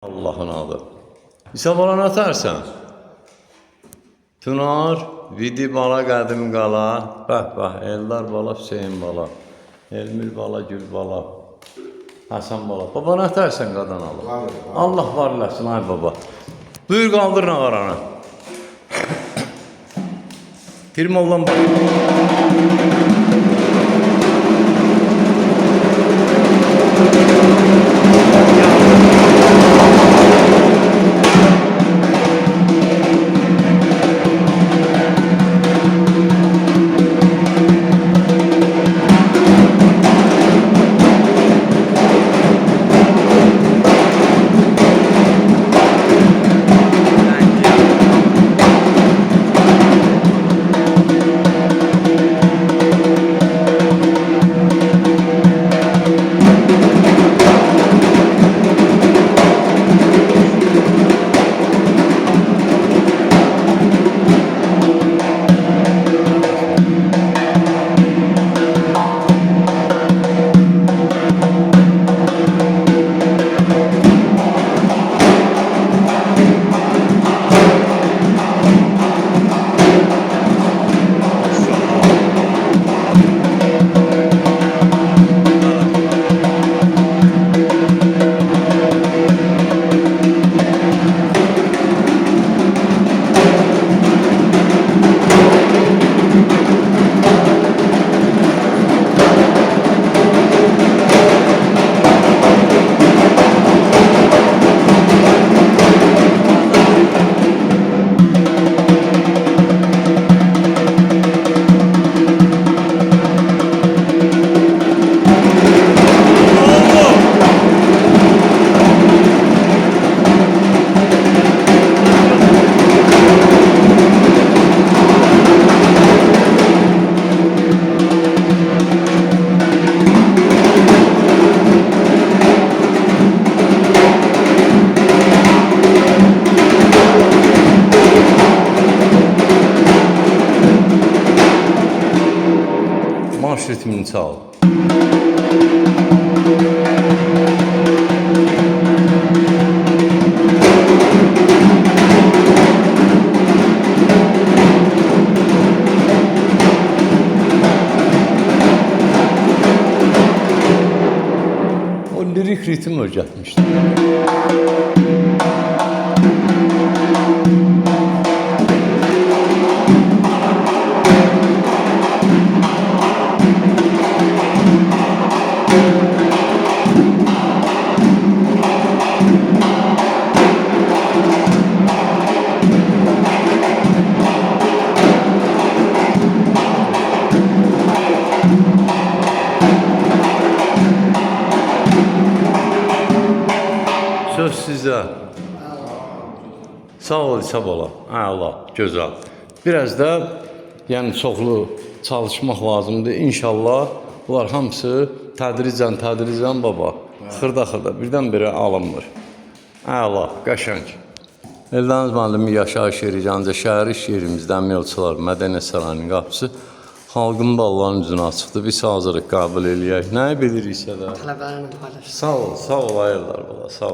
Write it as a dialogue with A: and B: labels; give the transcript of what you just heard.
A: Allah'ın adı. İsa bala nə tərsən? Tunar, Vidi bala, Qədim qala. Bəh, Eldar bala, Hüseyin bala. Elmir bala, Gül bala. Həsən bala. Baba nə tərsən qadan alır? Allah var eləsin ay baba. Buyur qaldır nağaranı. Hirmoldan bak. Marş ritmini çal. O lirik ritim öyrətmişdi. Söz sizə. Sağ ol İsa bala. Allah, gözəl. Biraz da yəni çoxlu çalışmaq lazımdır. İnşallah bunlar hamısı tədricən baba. Xırda birdən-birə alınmır. Allah, qəşəng. Eldəniz müəllimi yaşayış yeri, Gəncə şəhəri iş yerimizdən Miyolçular Mədəniyyət Sarayının qapısı xalqın ballarının üzünə açıqdır. Biz hazırıq qəbul eləyək. Nəyi biliriksə də.
B: Tələbələrini paylaşın.
A: Sağ ol, ayırlar bala, sağ ol.